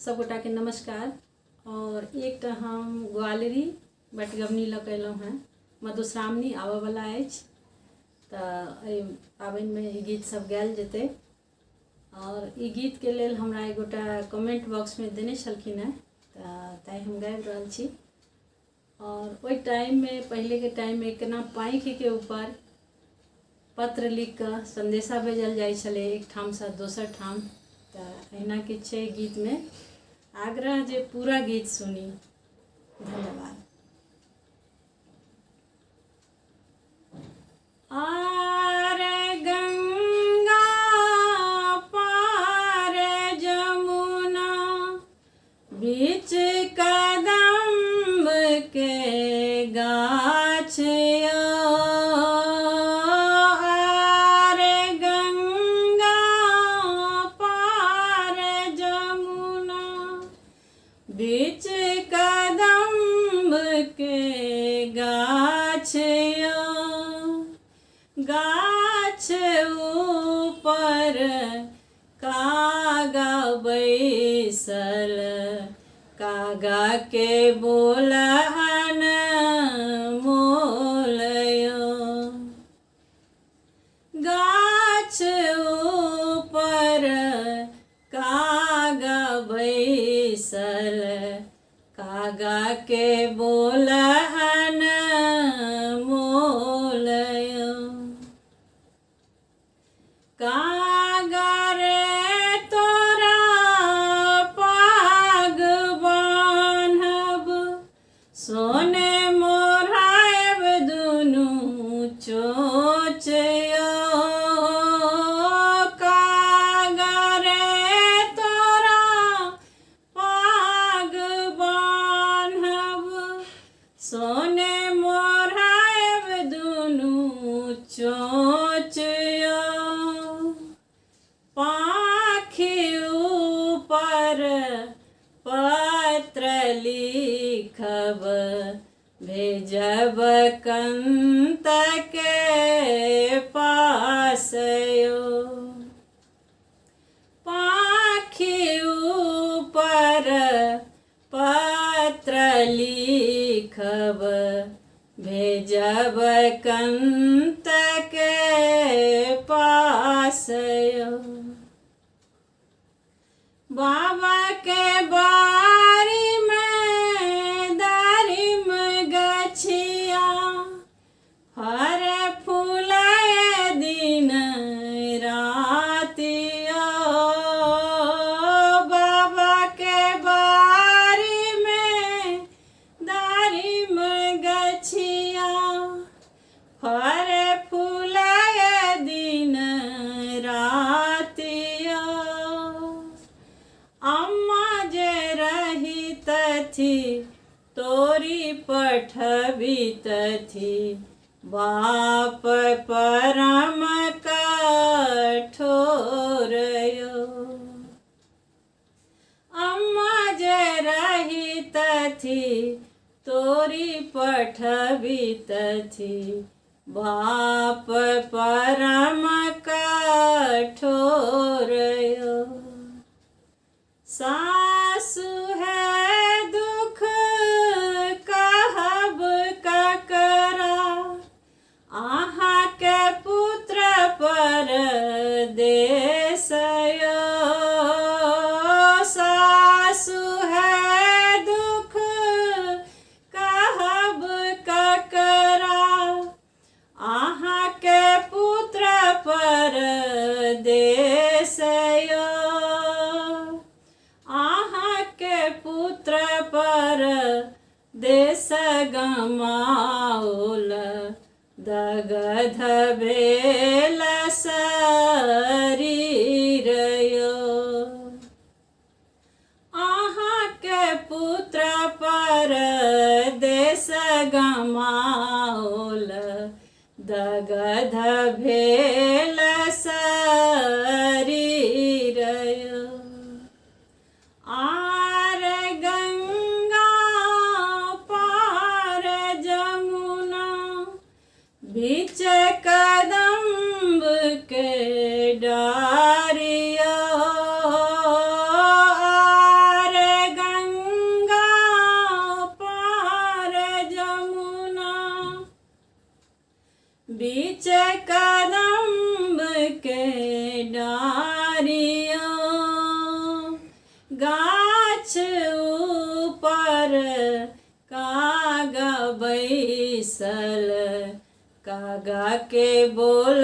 सब गोटा के नमस्कार। और एक हम ग्वालियरी बटगवनी लगेलहुँ हैं मधुश्रावणी आबऽ वाला अछि तऽ पाबनि में ई गीत सब गायल जेतै। और ई गीत के लेल हमरा एक गोटा कमेंट बॉक्स में देने छलखिन हैं ताई हम गाबि रहल छी। और ओई टाइम में पहले के टाइम में केना पाँखि के ऊपर पत्र लिख कर संदेशा भेजल जाइ छलै एक ठाम से दोसर ठाम। तऽ अहिना किछु छै गीत में, आग्रह जे पूरा गीत सुनी। धन्यवाद। आरे गंगा पार जमुना बीच कदम्ब के गाछ बीच कदम्ब के गाछ गाछ ऊपर कागा बैसल कागा के बोलहन मोलयो। गाछ ऊपर कागा बैसल कागा के बोलहन मोलयो। कागा रे तोरा पाग बान्हब सोने मोरायब दुनू चोचयो। सोने मोरायब दुनू चोचयो। पाँखि ऊपर पत्र लिखब भेजब कंत के पासयो। पाँखि ऊपर पत्र लिखब भेजब कंत के पासयो। बाबा के बारी में दारिम गछिया फर फूलय दिन रातिया। बाबा के बारी में दारिम गछिया फर फूलय दिन रातिया। अम्मा जे रही तथी तोरी पठबी तथी बाप परम कठोरयो। अम्मा जे रही तथी तोरी पठबी तथी बाप परम कठोरयो। सासु है दुख कहब ककरा अहाँ के पुत्र परदेसयो। सासु है दुख कहब ककरा अहाँ के पुत्र परदेसयो। अहाँ के पुत्र परदेस गमाओल दगध भेल शरीरयो। अहाँ के पुत्र परदेस गमाओल दगध भेल शरीरयो। आर गंगा पार जमुना बीच कदम्ब के डारिया। आर हरियो गाछ ऊपर कागा बैसल कागा के बोल